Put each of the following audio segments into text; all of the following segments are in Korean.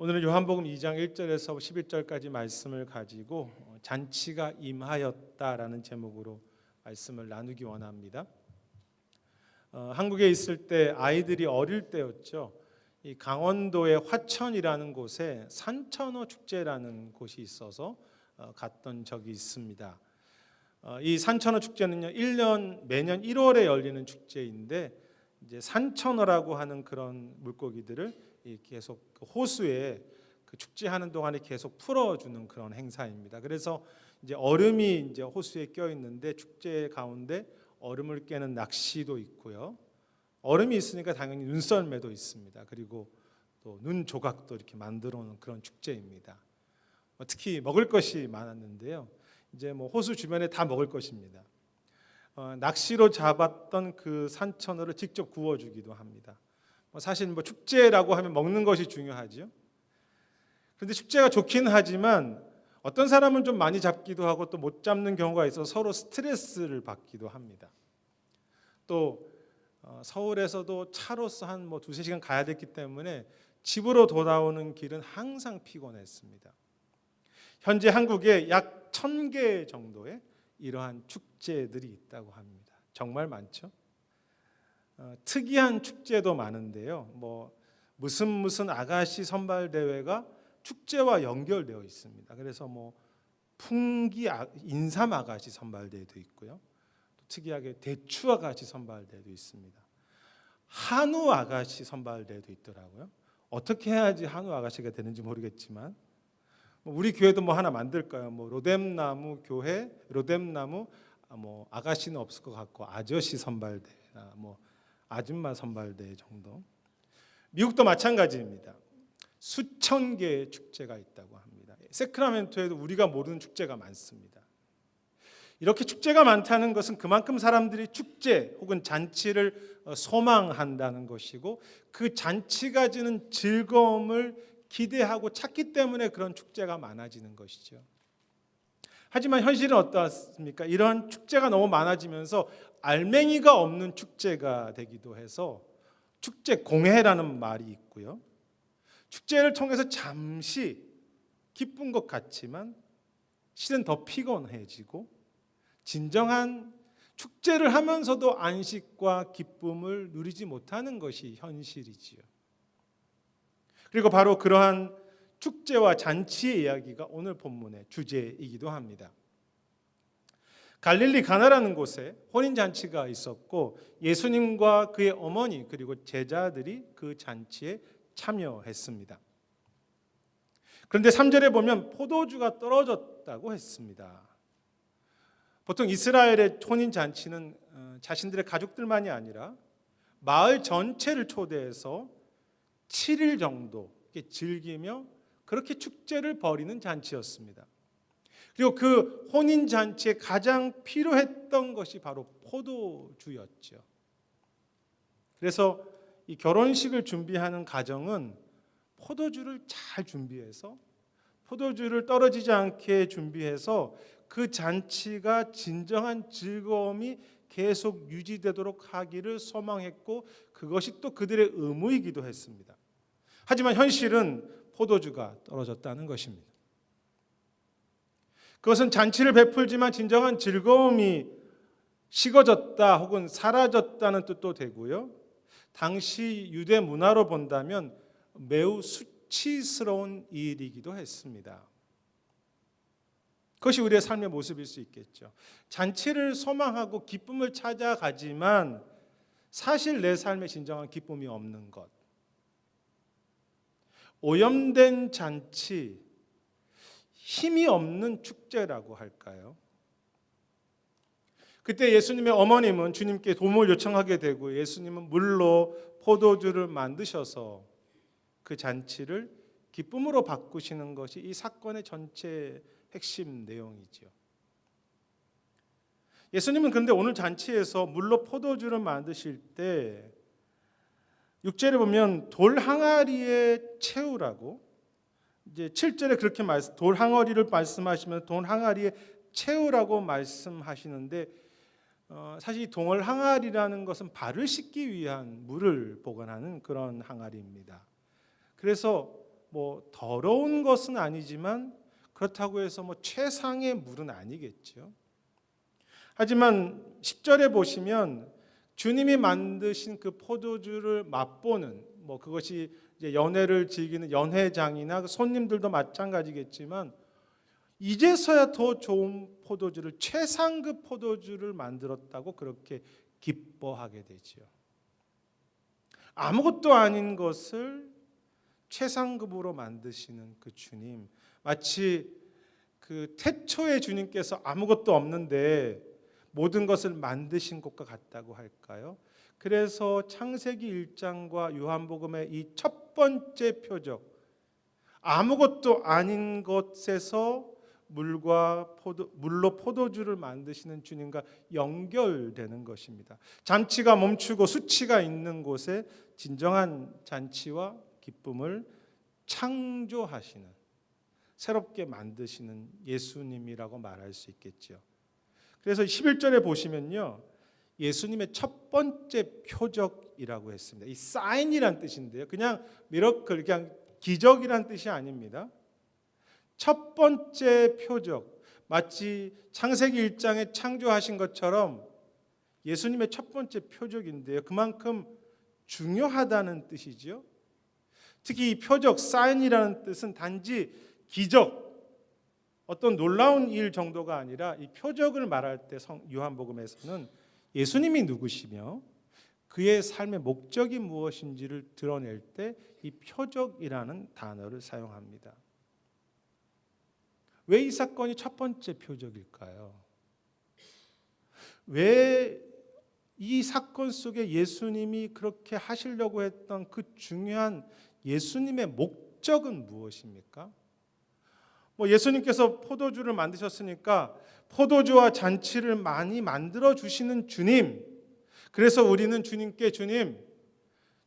오늘은 요한복음 2장 1절에서 11절까지 말씀을 가지고 잔치가 임하였다라는 제목으로 말씀을 나누기 원합니다. 한국에 있을 때 아이들이 어릴 때였죠. 이 강원도의 화천이라는 곳에 산천어 축제라는 곳이 있어서 갔던 적이 있습니다. 이 산천어 축제는요, 매년 1월에 열리는 축제인데 이제 산천어라고 하는 그런 물고기들을 계속 호수에 그 축제하는 동안에 계속 풀어주는 그런 행사입니다. 그래서 이제 얼음이 이제 호수에 껴 있는데 축제 가운데 얼음을 깨는 낚시도 있고요. 얼음이 있으니까 당연히 눈썰매도 있습니다. 그리고 또 눈 조각도 이렇게 만들어 놓은 그런 축제입니다. 특히 먹을 것이 많았는데요. 이제 뭐 호수 주변에 다 먹을 것입니다. 낚시로 잡았던 그 산천어를 직접 구워주기도 합니다. 사실 뭐 축제라고 하면 먹는 것이 중요하죠. 그런데 축제가 좋긴 하지만 어떤 사람은 좀 많이 잡기도 하고 또 못 잡는 경우가 있어서 서로 스트레스를 받기도 합니다. 또 서울에서도 차로서 한 뭐 2-3시간 가야 됐기 때문에 집으로 돌아오는 길은 항상 피곤했습니다. 현재 한국에 약 1,000개 정도의 이러한 축제들이 있다고 합니다. 정말 많죠? 특이한 축제도 많은데요. 뭐 무슨 아가씨 선발 대회가 축제와 연결되어 있습니다. 그래서 뭐 풍기 인삼 아가씨 선발대회도 있고요. 또 특이하게 대추 아가씨 선발대회도 있습니다. 한우 아가씨 선발대회도 있더라고요. 어떻게 해야지 한우 아가씨가 되는지 모르겠지만 우리 교회도 뭐 하나 만들까요? 뭐 로뎀나무 교회, 로뎀나무 뭐 아가씨는 없을 것 같고 아저씨 선발대회나 뭐 아줌마 선발대회 정도. 미국도 마찬가지입니다. 수천 개의 축제가 있다고 합니다. 세크라멘토에도 우리가 모르는 축제가 많습니다. 이렇게 축제가 많다는 것은 그만큼 사람들이 축제 혹은 잔치를 소망한다는 것이고 그 잔치가 주는 즐거움을 기대하고 찾기 때문에 그런 축제가 많아지는 것이죠. 하지만 현실은 어떻습니까? 이런 축제가 너무 많아지면서 알맹이가 없는 축제가 되기도 해서 축제 공회라는 말이 있고요. 축제를 통해서 잠시 기쁜 것 같지만 실은 더 피곤해지고 진정한 축제를 하면서도 안식과 기쁨을 누리지 못하는 것이 현실이지요. 그리고 바로 그러한 축제와 잔치의 이야기가 오늘 본문의 주제이기도 합니다. 갈릴리 가나라는 곳에 혼인잔치가 있었고 예수님과 그의 어머니 그리고 제자들이 그 잔치에 참여했습니다. 그런데 3절에 보면 포도주가 떨어졌다고 했습니다. 보통 이스라엘의 혼인잔치는 자신들의 가족들만이 아니라 마을 전체를 초대해서 7일 정도 즐기며 그렇게 축제를 벌이는 잔치였습니다. 그리고 그 혼인잔치에 가장 필요했던 것이 바로 포도주였죠. 그래서 이 결혼식을 준비하는 가정은 포도주를 잘 준비해서 포도주를 떨어지지 않게 준비해서 그 잔치가 진정한 즐거움이 계속 유지되도록 하기를 소망했고 그것이 또 그들의 의무이기도 했습니다. 하지만 현실은 포도주가 떨어졌다는 것입니다. 그것은 잔치를 베풀지만 진정한 즐거움이 식어졌다 혹은 사라졌다는 뜻도 되고요. 당시 유대 문화로 본다면 매우 수치스러운 일이기도 했습니다. 그것이 우리의 삶의 모습일 수 있겠죠. 잔치를 소망하고 기쁨을 찾아가지만 사실 내 삶에 진정한 기쁨이 없는 것. 오염된 잔치, 힘이 없는 축제라고 할까요? 그때 예수님의 어머님은 주님께 도움을 요청하게 되고 예수님은 물로 포도주를 만드셔서 그 잔치를 기쁨으로 바꾸시는 것이 이 사건의 전체 핵심 내용이죠. 예수님은 그런데 오늘 잔치에서 물로 포도주를 만드실 때 6절에 보면 돌 항아리에 채우라고 이제 7절에 그렇게 돌 항아리를 말씀하시면 돌 항아리에 채우라고 말씀하시는데 사실 돌 항아리라는 것은 발을 씻기 위한 물을 보관하는 그런 항아리입니다. 그래서 뭐 더러운 것은 아니지만 그렇다고 해서 뭐 최상의 물은 아니겠죠. 하지만 10절에 보시면 주님이 만드신 그 포도주를 맛보는, 뭐 그것이 이제 연회를 즐기는 연회장이나 그 손님들도 마찬가지겠지만 이제서야 더 좋은 포도주를, 최상급 포도주를 만들었다고 그렇게 기뻐하게 되죠. 아무것도 아닌 것을 최상급으로 만드시는 그 주님, 마치 그 태초의 주님께서 아무것도 없는데 모든 것을 만드신 것과 같다고 할까요? 그래서 창세기 1장과 요한복음의 이 첫 번째 표적, 아무것도 아닌 것에서 물로 포도주를 만드시는 주님과 연결되는 것입니다. 잔치가 멈추고 수치가 있는 곳에 진정한 잔치와 기쁨을 창조하시는, 새롭게 만드시는 예수님이라고 말할 수 있겠죠. 그래서 11절에 보시면요, 예수님의 첫 번째 표적이라고 했습니다. 이 사인이란 뜻인데요, 그냥 미러클, 그냥 기적이란 뜻이 아닙니다. 첫 번째 표적, 마치 창세기 1장에 창조하신 것처럼 예수님의 첫 번째 표적인데요, 그만큼 중요하다는 뜻이죠. 특히 이 표적, 사인이라는 뜻은 단지 기적, 어떤 놀라운 일 정도가 아니라 이 표적을 말할 때 요한복음에서는 예수님이 누구시며 그의 삶의 목적이 무엇인지를 드러낼 때 이 표적이라는 단어를 사용합니다. 왜 이 사건이 첫 번째 표적일까요? 왜 이 사건 속에 예수님이 그렇게 하시려고 했던 그 중요한 예수님의 목적은 무엇입니까? 뭐 예수님께서 포도주를 만드셨으니까 포도주와 잔치를 많이 만들어 주시는 주님, 그래서 우리는 주님께, 주님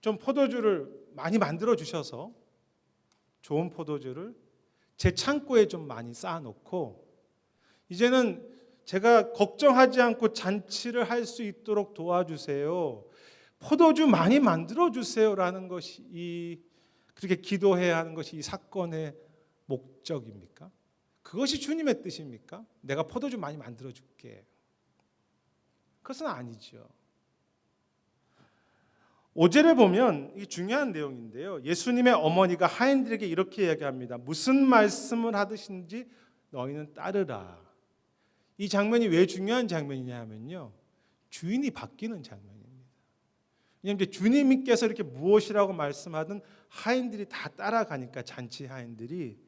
좀 포도주를 많이 만들어 주셔서 좋은 포도주를 제 창고에 좀 많이 쌓아놓고 이제는 제가 걱정하지 않고 잔치를 할 수 있도록 도와주세요, 포도주 많이 만들어 주세요라는 것이, 그렇게 기도해야 하는 것이 이 사건의 목적입니까? 그것이 주님의 뜻입니까? 내가 포도주 많이 만들어 줄게. 그것은 아니죠. 5절에 보면 이 중요한 내용인데요, 예수님의 어머니가 하인들에게 이렇게 이야기합니다. 무슨 말씀을 하듯인지 너희는 따르라. 이 장면이 왜 중요한 장면이냐 하면요, 주인이 바뀌는 장면입니다. 왜냐하면 주님께서 이렇게 무엇이라고 말씀하든 하인들이 다 따라가니까, 잔치 하인들이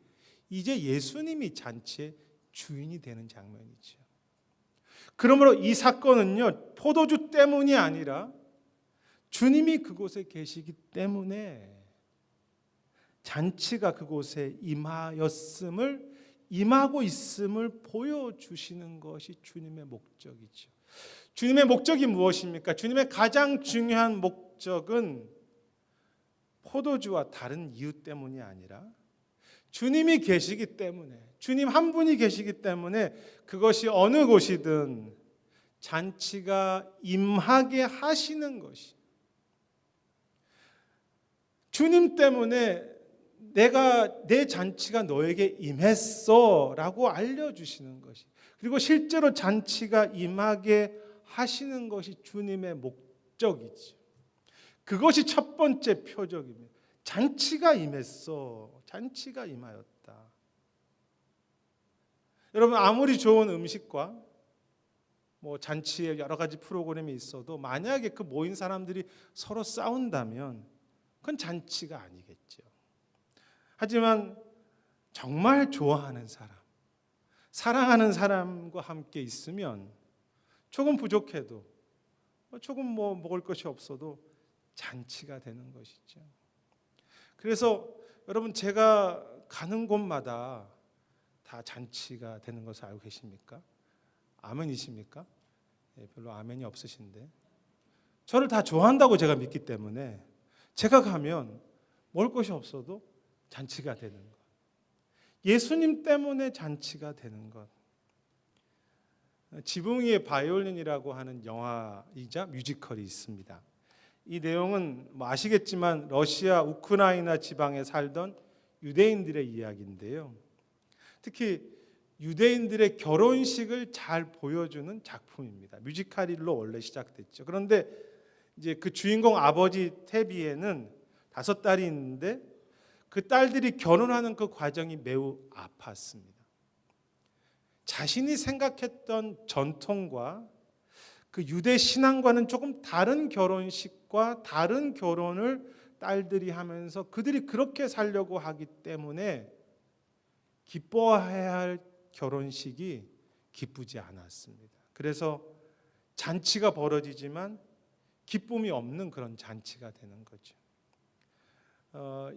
이제 예수님이 잔치의 주인이 되는 장면이죠. 그러므로 이 사건은요, 포도주 때문이 아니라 주님이 그곳에 계시기 때문에 잔치가 그곳에 임하고 있음을 보여주시는 것이 주님의 목적이죠. 주님의 목적이 무엇입니까? 주님의 가장 중요한 목적은 포도주와 다른 이유 때문이 아니라 주님이 계시기 때문에, 주님 한 분이 계시기 때문에 그것이 어느 곳이든 잔치가 임하게 하시는 것이, 주님 때문에 내 잔치가 너에게 임했어 라고 알려주시는 것이, 그리고 실제로 잔치가 임하게 하시는 것이 주님의 목적이죠. 그것이 첫 번째 표적입니다. 잔치가 임했어, 잔치가 임하였다. 여러분, 아무리 좋은 음식과 뭐 잔치에 여러 가지 프로그램이 있어도 만약에 그 모인 사람들이 서로 싸운다면 그건 잔치가 아니겠죠. 하지만 정말 좋아하는 사람, 사랑하는 사람과 함께 있으면 조금 부족해도, 조금 뭐 먹을 것이 없어도 잔치가 되는 것이죠. 그래서 여러분, 제가 가는 곳마다 다 잔치가 되는 것을 알고 계십니까? 아멘이십니까? 별로 아멘이 없으신데, 저를 다 좋아한다고 제가 믿기 때문에 제가 가면 먹을 것이 없어도 잔치가 되는 것, 예수님 때문에 잔치가 되는 것. 지붕 위의 바이올린이라고 하는 영화이자 뮤지컬이 있습니다. 이 내용은 뭐 아시겠지만 러시아 우크라이나 지방에 살던 유대인들의 이야기인데요. 특히 유대인들의 결혼식을 잘 보여주는 작품입니다. 뮤지컬로 원래 시작됐죠. 그런데 이제 그 주인공 아버지 테비에는 5딸이 있는데 그 딸들이 결혼하는 그 과정이 매우 아팠습니다. 자신이 생각했던 전통과 그 유대 신앙과는 조금 다른 결혼식과 다른 결혼을 딸들이 하면서 그들이 그렇게 살려고 하기 때문에 기뻐해야 할 결혼식이 기쁘지 않았습니다. 그래서 잔치가 벌어지지만 기쁨이 없는 그런 잔치가 되는 거죠.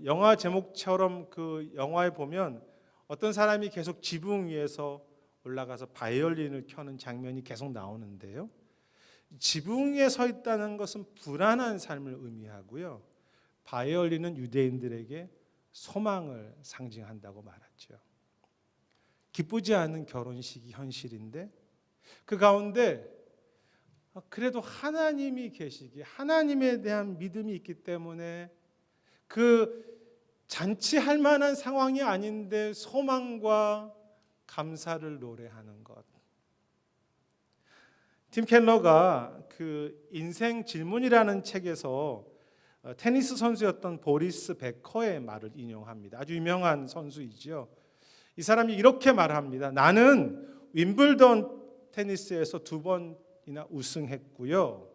영화 제목처럼 그 영화에 보면 어떤 사람이 계속 지붕 위에서 올라가서 바이올린을 켜는 장면이 계속 나오는데요. 지붕에 서 있다는 것은 불안한 삶을 의미하고요. 바이올린은 유대인들에게 소망을 상징한다고 말하죠. 기쁘지 않은 결혼식이 현실인데 그 가운데 그래도 하나님이 계시기에 하나님에 대한 믿음이 있기 때문에 그 잔치할 만한 상황이 아닌데 소망과 감사를 노래하는 것. 팀 켈러가 그 인생 질문이라는 책에서 테니스 선수였던 보리스 베커의 말을 인용합니다. 아주 유명한 선수이죠. 이 사람이 이렇게 말합니다. 나는 윈블던 테니스에서 2번이나 우승했고요.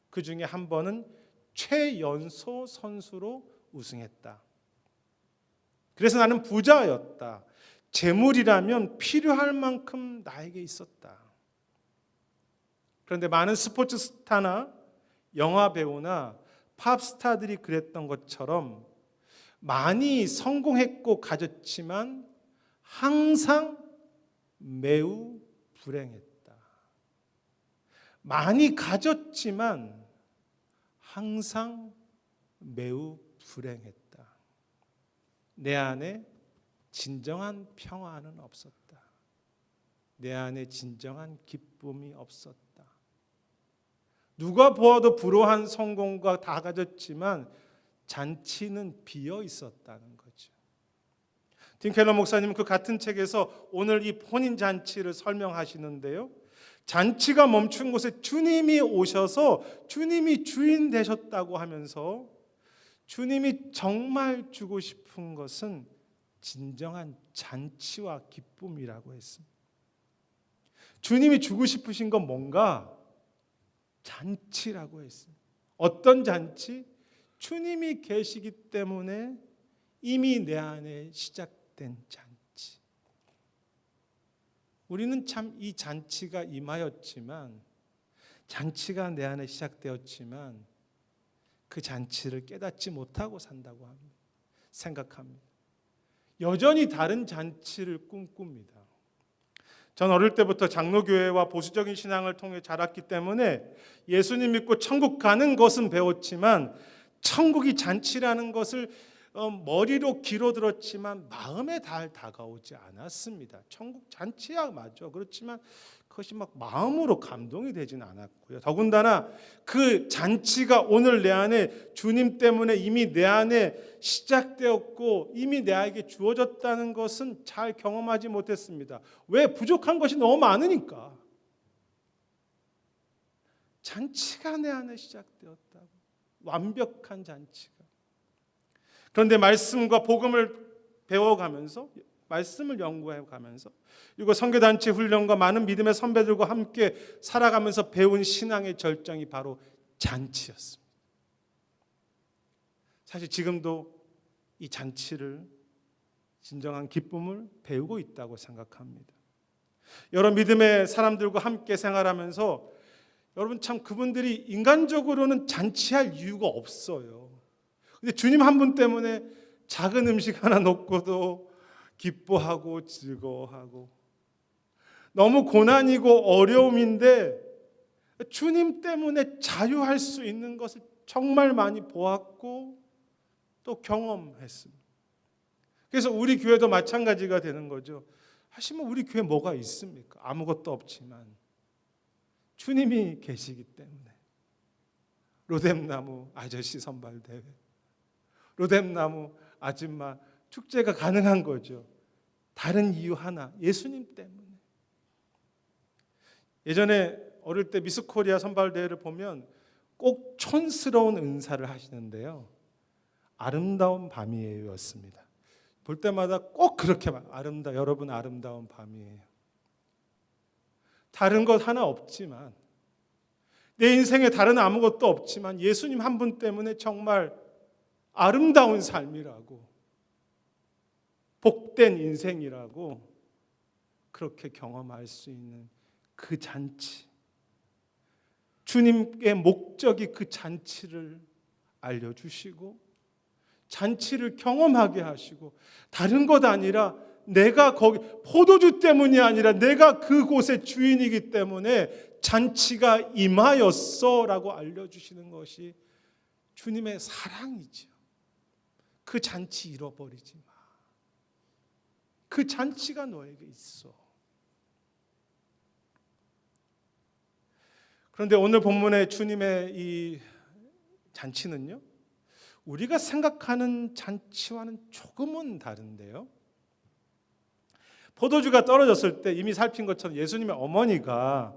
그 중에 한 번은 최연소 선수로 우승했다. 그래서 나는 부자였다. 재물이라면 필요할 만큼 나에게 있었다. 그런데 많은 스포츠 스타나 영화 배우나 팝스타들이 그랬던 것처럼 많이 성공했고 가졌지만 항상 매우 불행했다. 많이 가졌지만 항상 매우 불행했다. 내 안에 진정한 평안은 없었다. 내 안에 진정한 기쁨이 없었다. 누가 보아도 부러워한 성공과 다 가졌지만 잔치는 비어 있었다는 거죠. 팀 켈러 목사님은 그 같은 책에서 오늘 이 혼인 잔치를 설명하시는데요. 잔치가 멈춘 곳에 주님이 오셔서 주님이 주인 되셨다고 하면서 주님이 정말 주고 싶은 것은 진정한 잔치와 기쁨이라고 했습니다. 주님이 주고 싶으신 건 뭔가? 잔치라고 했습니다. 어떤 잔치? 주님이 계시기 때문에 이미 내 안에 시작된 잔치. 우리는 참 이 잔치가 임하였지만, 잔치가 내 안에 시작되었지만 그 잔치를 깨닫지 못하고 산다고 합니다. 생각합니다. 여전히 다른 잔치를 꿈꿉니다. 전 어릴 때부터 장로교회와 보수적인 신앙을 통해 자랐기 때문에 예수님 믿고 천국 가는 것은 배웠지만 천국이 잔치라는 것을 머리로 귀로 들었지만 마음에 잘 다가오지 않았습니다. 천국 잔치야 맞죠. 그렇지만 그것이 막 마음으로 감동이 되진 않았고요. 더군다나 그 잔치가 오늘 내 안에 주님 때문에 이미 내 안에 시작되었고 이미 내게 주어졌다는 것은 잘 경험하지 못했습니다. 왜? 부족한 것이 너무 많으니까. 잔치가 내 안에 시작되었다고. 완벽한 잔치가. 그런데 말씀과 복음을 배워가면서 말씀을 연구해가면서 그리고 선교단체 훈련과 많은 믿음의 선배들과 함께 살아가면서 배운 신앙의 절정이 바로 잔치였습니다. 사실 지금도 이 잔치를 진정한 기쁨을 배우고 있다고 생각합니다. 여러 믿음의 사람들과 함께 생활하면서 여러분 참 그분들이 인간적으로는 잔치할 이유가 없어요. 근데 주님 한 분 때문에 작은 음식 하나 놓고도 기뻐하고 즐거워하고 너무 고난이고 어려움인데 주님 때문에 자유할 수 있는 것을 정말 많이 보았고 또 경험했습니다. 그래서 우리 교회도 마찬가지가 되는 거죠. 하시면 우리 교회 뭐가 있습니까? 아무것도 없지만 주님이 계시기 때문에 로뎀나무 아저씨 선발대회, 로뎀나무 아줌마 축제가 가능한 거죠. 다른 이유 하나, 예수님 때문에. 예전에 어릴 때 미스 코리아 선발대회를 보면 꼭 촌스러운 은사를 하시는데요. 아름다운 밤이에요 였습니다. 볼 때마다 꼭 그렇게 여러분 아름다운 밤이에요. 다른 것 하나 없지만, 내 인생에 다른 아무것도 없지만 예수님 한 분 때문에 정말 아름다운 삶이라고, 복된 인생이라고 그렇게 경험할 수 있는 그 잔치, 주님의 목적이 그 잔치를 알려주시고 잔치를 경험하게 하시고, 다른 것 아니라 내가 거기 포도주 때문이 아니라 내가 그곳의 주인이기 때문에 잔치가 임하였어라고 알려주시는 것이 주님의 사랑이죠. 그 잔치 잃어버리지 마. 그 잔치가 너에게 있어. 그런데 오늘 본문의 주님의 이 잔치는요, 우리가 생각하는 잔치와는 조금은 다른데요. 포도주가 떨어졌을 때 이미 살핀 것처럼 예수님의 어머니가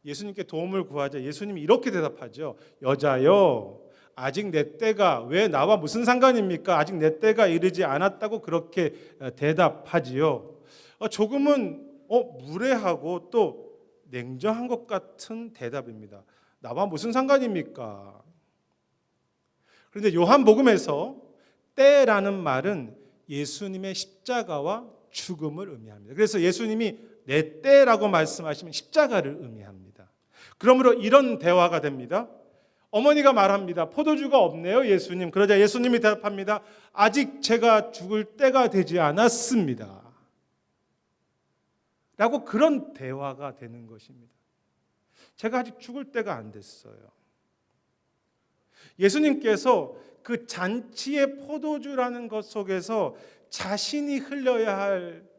예수님께 도움을 구하자 예수님이 이렇게 대답하죠. 여자여, 아직 내 때가 왜 나와 무슨 상관입니까? 아직 내 때가 이르지 않았다고 그렇게 대답하지요. 조금은 무례하고 또 냉정한 것 같은 대답입니다. 나와 무슨 상관입니까? 그런데 요한복음에서 때라는 말은 예수님의 십자가와 죽음을 의미합니다. 그래서 예수님이 내 때라고 말씀하시면 십자가를 의미합니다. 그러므로 이런 대화가 됩니다. 어머니가 말합니다. 포도주가 없네요, 예수님. 그러자 예수님이 대답합니다. 아직 제가 죽을 때가 되지 않았습니다. 라고 그런 대화가 되는 것입니다. 제가 아직 죽을 때가 안 됐어요. 예수님께서 그 잔치의 포도주라는 것 속에서 자신이 흘려야 할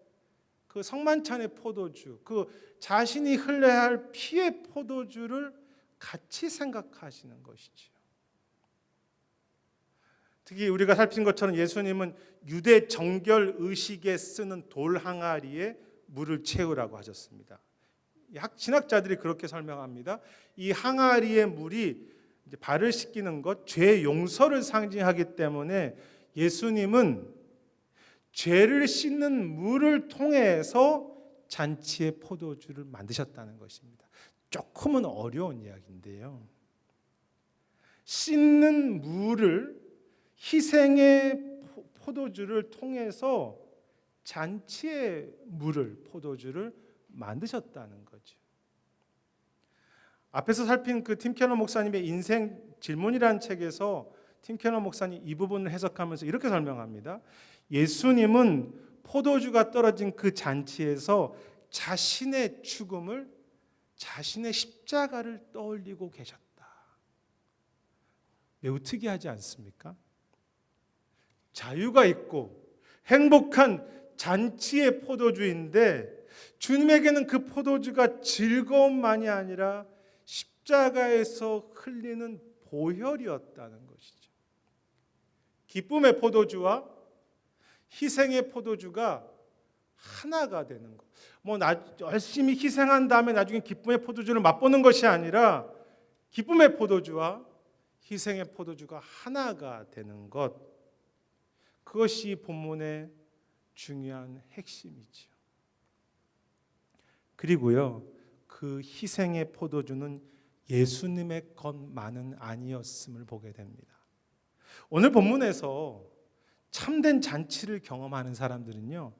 그 성만찬의 포도주, 그 자신이 흘려야 할 피의 포도주를 같이 생각하시는 것이죠. 특히 우리가 살핀 것처럼 예수님은 유대 정결 의식에 쓰는 돌 항아리에 물을 채우라고 하셨습니다. 신학자들이 그렇게 설명합니다. 이 항아리의 물이 이제 발을 씻기는 것, 죄 용서를 상징하기 때문에 예수님은 죄를 씻는 물을 통해서 잔치의 포도주를 만드셨다는 것입니다. 조금은 어려운 이야기인데요. 씻는 물을, 희생의 포도주를 통해서 잔치의 물을, 포도주를 만드셨다는 거죠. 앞에서 살핀 그 팀 캐너 목사님의 인생 질문이라는 책에서 팀 캐너 목사님 이 부분을 해석하면서 이렇게 설명합니다. 예수님은 포도주가 떨어진 그 잔치에서 자신의 죽음을, 자신의 십자가를 떠올리고 계셨다. 매우 특이하지 않습니까? 자유가 있고 행복한 잔치의 포도주인데 주님에게는 그 포도주가 즐거움만이 아니라 십자가에서 흘리는 보혈이었다는 것이죠. 기쁨의 포도주와 희생의 포도주가 하나가 되는 것. 열심히 희생한 다음에 나중에 기쁨의 포도주를 맛보는 것이 아니라 기쁨의 포도주와 희생의 포도주가 하나가 되는 것. 그것이 본문의 중요한 핵심이죠. 그리고요, 그 희생의 포도주는 예수님의 것만은 아니었음을 보게 됩니다. 오늘 본문에서 참된 잔치를 경험하는 사람들은요,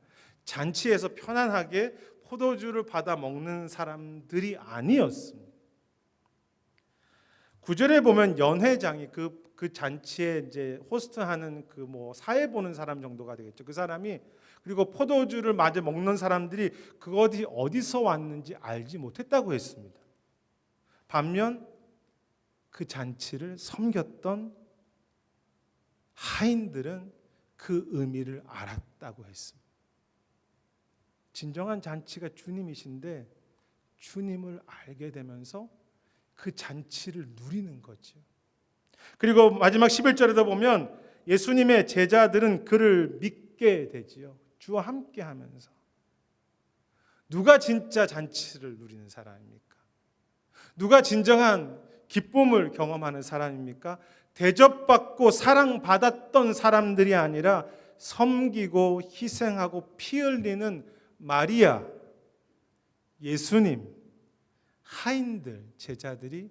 잔치에서 편안하게 포도주를 받아 먹는 사람들이 아니었습니다. 9절에 보면 연회장이 그 잔치에 이제 호스트하는 그 사회 보는 사람 정도가 되겠죠. 그 사람이, 그리고 포도주를 마저 먹는 사람들이 그것이 어디서 왔는지 알지 못했다고 했습니다. 반면 그 잔치를 섬겼던 하인들은 그 의미를 알았다고 했습니다. 진정한 잔치가 주님이신데 주님을 알게 되면서 그 잔치를 누리는 거죠. 그리고 마지막 11절에도 보면 예수님의 제자들은 그를 믿고 있게 되지요. 주와 함께 하면서. 누가 진짜 잔치를 누리는 사람입니까? 누가 진정한 기쁨을 경험하는 사람입니까? 대접받고 사랑받았던 사람들이 아니라 섬기고 희생하고 피 흘리는 마리아, 예수님, 하인들, 제자들이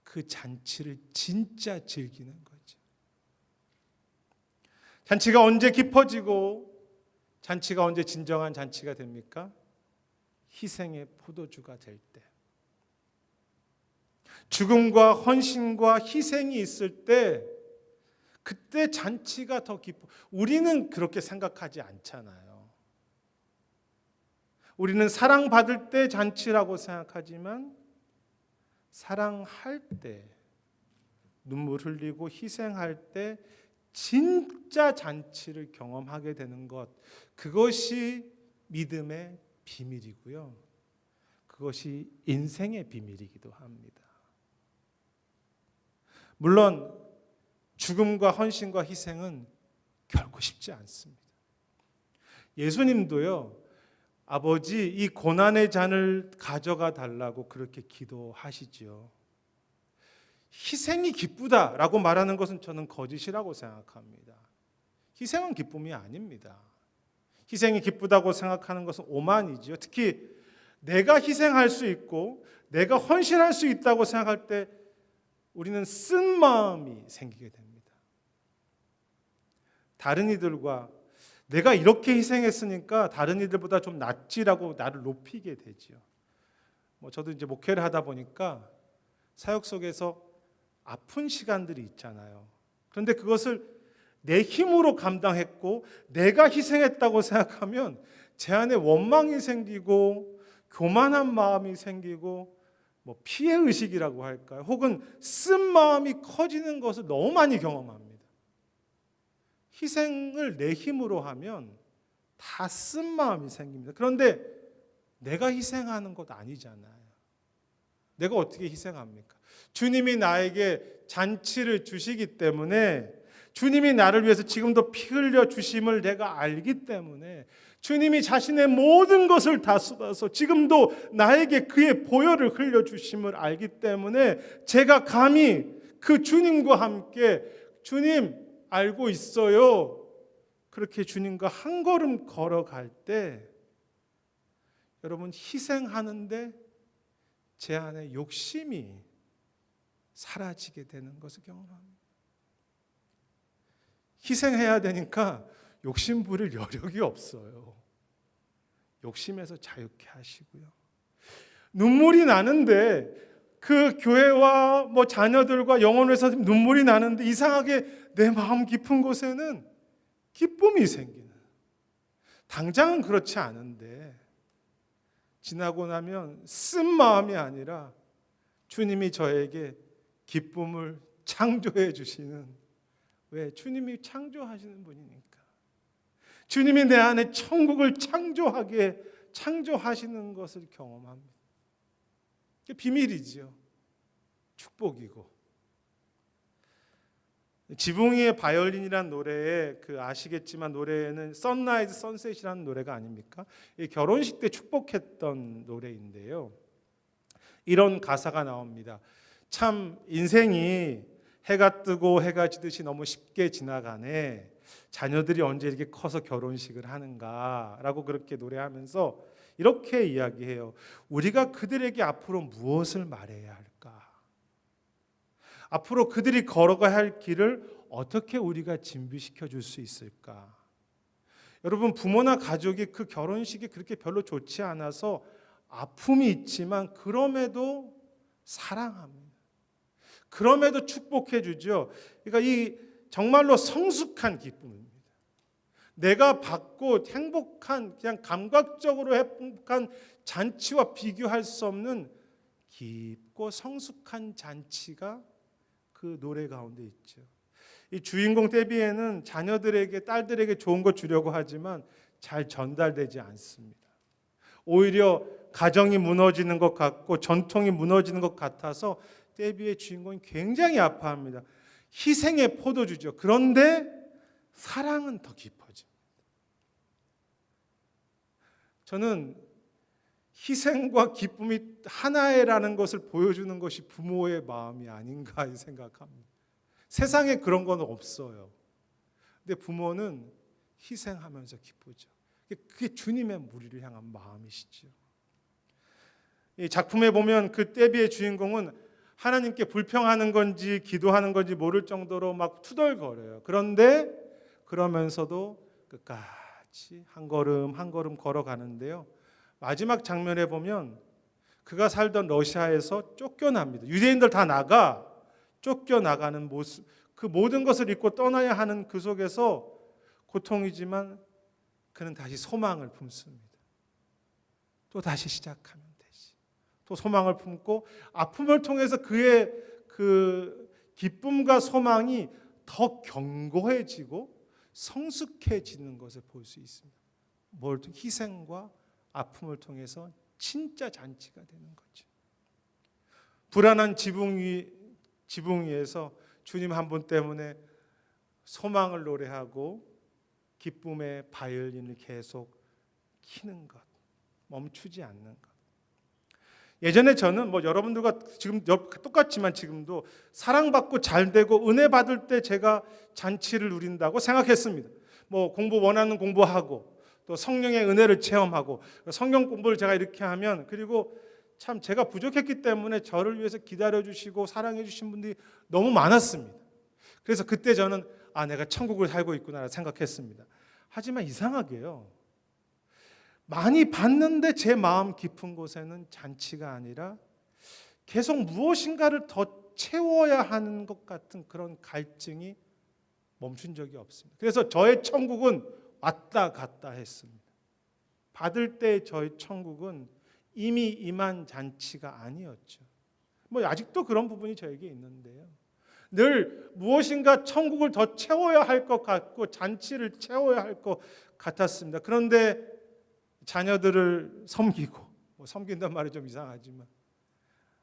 그 잔치를 진짜 즐기는 거죠. 잔치가 언제 깊어지고 잔치가 언제 진정한 잔치가 됩니까? 희생의 포도주가 될 때. 죽음과 헌신과 희생이 있을 때 그때 잔치가 더 깊어. 우리는 그렇게 생각하지 않잖아요. 우리는 사랑받을 때 잔치라고 생각하지만 사랑할 때, 눈물 흘리고 희생할 때 진짜 잔치를 경험하게 되는 것, 그것이 믿음의 비밀이고요. 그것이 인생의 비밀이기도 합니다. 물론 죽음과 헌신과 희생은 결코 쉽지 않습니다. 예수님도요, 아버지 이 고난의 잔을 가져가 달라고 그렇게 기도하시지요. 희생이 기쁘다라고 말하는 것은 저는 거짓이라고 생각합니다. 희생은 기쁨이 아닙니다. 희생이 기쁘다고 생각하는 것은 오만이지요. 특히 내가 희생할 수 있고 내가 헌신할 수 있다고 생각할 때 우리는 쓴 마음이 생기게 됩니다. 다른 이들과 내가 이렇게 희생했으니까 다른 이들보다 좀 낫지라고 나를 높이게 되지요. 저도 이제 목회를 하다 보니까 사역 속에서 아픈 시간들이 있잖아요. 그런데 그것을 내 힘으로 감당했고 내가 희생했다고 생각하면 제 안에 원망이 생기고 교만한 마음이 생기고 피해의식이라고 할까요? 혹은 쓴 마음이 커지는 것을 너무 많이 경험합니다. 희생을 내 힘으로 하면 다 쓴 마음이 생깁니다. 그런데 내가 희생하는 것 아니잖아요. 내가 어떻게 희생합니까? 주님이 나에게 잔치를 주시기 때문에, 주님이 나를 위해서 지금도 피 흘려 주심을 내가 알기 때문에, 주님이 자신의 모든 것을 다 쏟아서 지금도 나에게 그의 보혈을 흘려 주심을 알기 때문에 제가 감히 그 주님과 함께, 주님 알고 있어요, 그렇게 주님과 한 걸음 걸어갈 때 여러분, 희생하는데 제 안에 욕심이 사라지게 되는 것을 경험합니다. 희생해야 되니까 욕심 부릴 여력이 없어요. 욕심에서 자유케 하시고요. 눈물이 나는데 그 교회와 자녀들과 영혼에서 눈물이 나는데 이상하게 내 마음 깊은 곳에는 기쁨이 생기는, 당장은 그렇지 않은데 지나고 나면 쓴 마음이 아니라 주님이 저에게 기쁨을 창조해 주시는, 왜? 주님이 창조하시는 분이니까. 주님이 내 안에 천국을 창조하시는 것을 경험합니다. 그게 비밀이지요. 축복이고. 지붕 위의 바이올린이라는 노래에 아시겠지만 노래에는 선라이즈 선셋이라는 노래가 아닙니까? 결혼식 때 축복했던 노래인데요. 이런 가사가 나옵니다. 참 인생이 해가 뜨고 해가 지듯이 너무 쉽게 지나가네. 자녀들이 언제 이렇게 커서 결혼식을 하는가라고 그렇게 노래하면서 이렇게 이야기해요. 우리가 그들에게 앞으로 무엇을 말해야 할까? 앞으로 그들이 걸어가야 할 길을 어떻게 우리가 준비시켜 줄 수 있을까? 여러분, 부모나 가족이 그 결혼식이 그렇게 별로 좋지 않아서 아픔이 있지만 그럼에도 사랑합니다. 그럼에도 축복해 주죠. 그러니까 이 정말로 성숙한 기쁨입니다. 내가 받고 행복한, 그냥 감각적으로 행복한 잔치와 비교할 수 없는 깊고 성숙한 잔치가 그 노래 가운데 있죠. 이 주인공 데비에는 자녀들에게, 딸들에게 좋은 거 주려고 하지만 잘 전달되지 않습니다. 오히려 가정이 무너지는 것 같고 전통이 무너지는 것 같아서 데비의 주인공이 굉장히 아파합니다. 희생의 포도주죠. 그런데 사랑은 더 깊어집니다. 저는 희생과 기쁨이 하나라는 것을 보여주는 것이 부모의 마음이 아닌가 생각합니다. 세상에 그런 건 없어요. 근데 부모는 희생하면서 기쁘죠. 그게 주님의 무리를 향한 마음이시죠. 이 작품에 보면 그 떼비의 주인공은 하나님께 불평하는 건지 기도하는 건지 모를 정도로 막 투덜거려요. 그런데 그러면서도 끝까지 한 걸음 한 걸음 걸어가는데요. 마지막 장면에 보면 그가 살던 러시아에서 쫓겨납니다. 유대인들 다 쫓겨나가는 모습, 그 모든 것을 잊고 떠나야 하는 그 속에서 고통이지만 그는 다시 소망을 품습니다. 또 다시 시작하면 되지. 또 소망을 품고 아픔을 통해서 그의 그 기쁨과 소망이 더 견고해지고 성숙해지는 것을 볼 수 있습니다. 희생과 아픔을 통해서 진짜 잔치가 되는 거죠. 불안한 지붕 위에서 주님 한 분 때문에 소망을 노래하고 기쁨의 바이올린을 계속 키는 것, 멈추지 않는 것. 예전에 저는 여러분들과 지금 똑같지만 지금도 사랑받고 잘되고 은혜 받을 때 제가 잔치를 누린다고 생각했습니다. 공부 원하는 공부하고 또 성령의 은혜를 체험하고 성경 공부를 제가 이렇게 하면, 그리고 참 제가 부족했기 때문에 저를 위해서 기다려주시고 사랑해주신 분들이 너무 많았습니다. 그래서 그때 저는 내가 천국을 살고 있구나 생각했습니다. 하지만 이상하게요, 많이 받는데 제 마음 깊은 곳에는 잔치가 아니라 계속 무엇인가를 더 채워야 하는 것 같은 그런 갈증이 멈춘 적이 없습니다. 그래서 저의 천국은 왔다 갔다 했습니다. 받을 때 저희 천국은 이미 임한 잔치가 아니었죠. 아직도 그런 부분이 저에게 있는데요. 늘 무엇인가 천국을 더 채워야 할 것 같고 잔치를 채워야 할 것 같았습니다. 그런데 자녀들을 섬기고, 섬긴단 말이 좀 이상하지만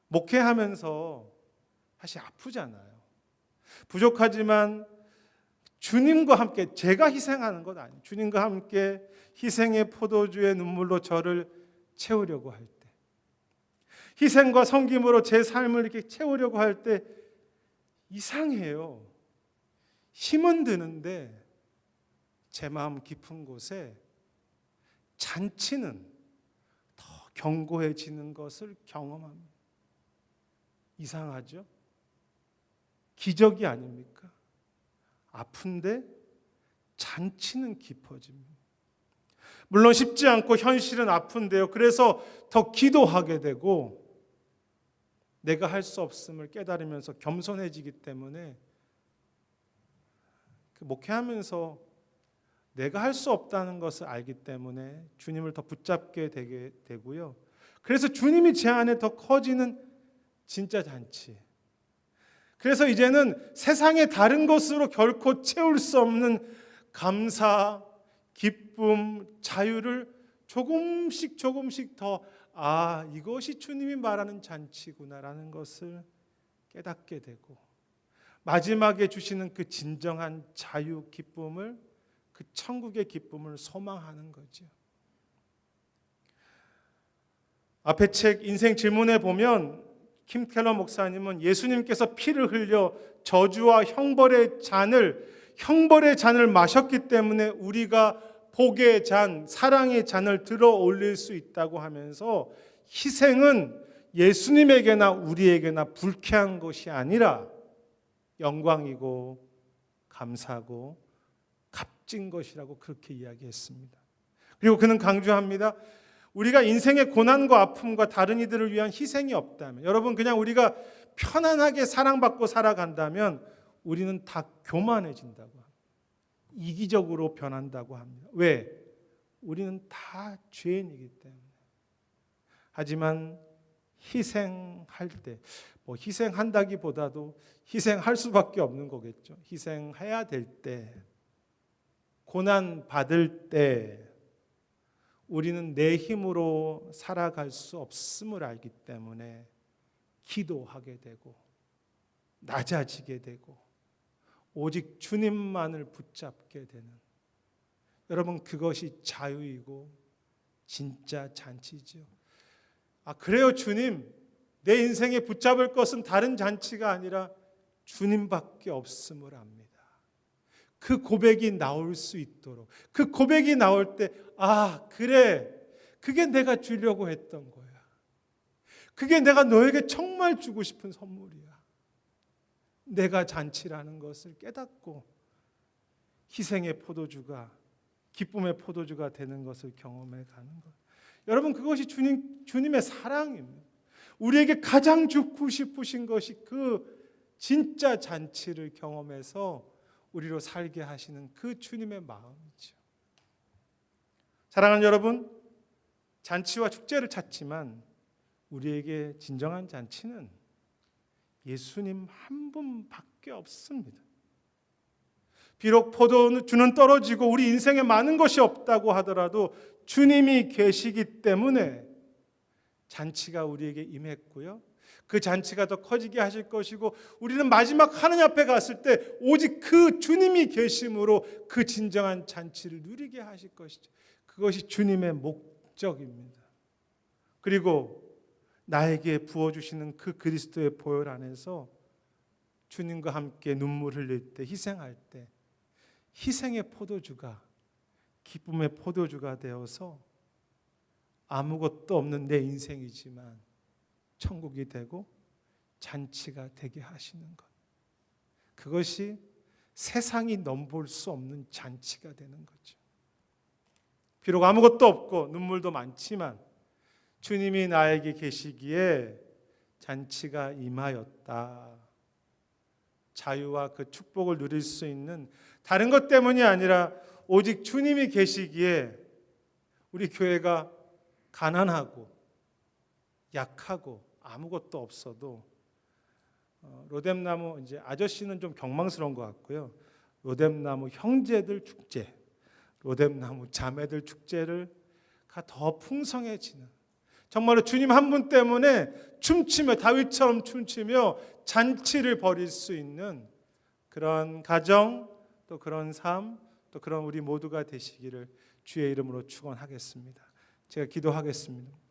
목회하면서 사실 아프잖아요. 부족하지만 주님과 함께, 제가 희생하는 것 아니에요. 주님과 함께 희생의 포도주의 눈물로 저를 채우려고 할 때, 희생과 섬김으로 제 삶을 이렇게 채우려고 할 때 이상해요. 힘은 드는데 제 마음 깊은 곳에 잔치는 더 견고해지는 것을 경험합니다. 이상하죠? 기적이 아닙니까? 아픈데 잔치는 깊어집니다. 물론 쉽지 않고 현실은 아픈데요. 그래서 더 기도하게 되고 내가 할 수 없음을 깨달으면서 겸손해지기 때문에 목회하면서 내가 할 수 없다는 것을 알기 때문에 주님을 더 붙잡게 되게 되고요. 그래서 주님이 제 안에 더 커지는 진짜 잔치. 그래서 이제는 세상의 다른 것으로 결코 채울 수 없는 감사, 기쁨, 자유를 조금씩 더 이것이 주님이 말하는 잔치구나라는 것을 깨닫게 되고, 마지막에 주시는 그 진정한 자유, 기쁨을, 그 천국의 기쁨을 소망하는 거죠. 앞에 책 인생 질문에 보면 킴 켈러 목사님은 예수님께서 피를 흘려 저주와 형벌의 잔을 마셨기 때문에 우리가 복의 잔, 사랑의 잔을 들어 올릴 수 있다고 하면서 희생은 예수님에게나 우리에게나 불쾌한 것이 아니라 영광이고 감사고 값진 것이라고 그렇게 이야기했습니다. 그리고 그는 강조합니다. 우리가 인생의 고난과 아픔과 다른 이들을 위한 희생이 없다면, 여러분 그냥 우리가 편안하게 사랑받고 살아간다면 우리는 다 교만해진다고 합니다. 이기적으로 변한다고 합니다. 왜? 우리는 다 죄인이기 때문에. 하지만 희생할 때, 희생한다기보다도 희생할 수밖에 없는 거겠죠. 희생해야 될 때, 고난 받을 때 우리는 내 힘으로 살아갈 수 없음을 알기 때문에 기도하게 되고 낮아지게 되고 오직 주님만을 붙잡게 되는, 여러분 그것이 자유이고 진짜 잔치죠. 그래요 주님, 내 인생에 붙잡을 것은 다른 잔치가 아니라 주님밖에 없음을 압니다. 그 고백이 나올 수 있도록, 그 고백이 나올 때 그래, 그게 내가 주려고 했던 거야. 그게 내가 너에게 정말 주고 싶은 선물이야. 내가 잔치라는 것을 깨닫고 희생의 포도주가, 기쁨의 포도주가 되는 것을 경험해 가는 것. 여러분, 그것이 주님의 사랑입니다. 우리에게 가장 주고 싶으신 것이 그 진짜 잔치를 경험해서 우리로 살게 하시는 그 주님의 마음이죠. 사랑하는 여러분, 잔치와 축제를 찾지만 우리에게 진정한 잔치는 예수님 한 분밖에 없습니다. 비록 포도주는 떨어지고 우리 인생에 많은 것이 없다고 하더라도 주님이 계시기 때문에 잔치가 우리에게 임했고요. 그 잔치가 더 커지게 하실 것이고, 우리는 마지막 하느님 앞에 갔을 때 오직 그 주님이 계심으로 그 진정한 잔치를 누리게 하실 것이죠. 그것이 주님의 목적입니다. 그리고 나에게 부어주시는 그 그리스도의 보혈 안에서 주님과 함께 눈물 흘릴 때, 희생할 때 희생의 포도주가 기쁨의 포도주가 되어서 아무것도 없는 내 인생이지만 천국이 되고 잔치가 되게 하시는 것. 그것이 세상이 넘볼 수 없는 잔치가 되는 거죠. 비록 아무것도 없고 눈물도 많지만 주님이 나에게 계시기에 잔치가 임하였다. 자유와 그 축복을 누릴 수 있는 다른 것 때문이 아니라 오직 주님이 계시기에 우리 교회가 가난하고 약하고 아무것도 없어도 로뎀나무, 이제 아저씨는 좀 경망스러운 것 같고요. 로뎀나무 형제들 축제, 로뎀나무 자매들 축제를 더 풍성해지는, 정말로 주님 한 분 때문에 춤추며, 다윗처럼 춤추며 잔치를 벌일 수 있는 그런 가정, 또 그런 삶, 또 그런 우리 모두가 되시기를 주의 이름으로 축원하겠습니다. 제가 기도하겠습니다.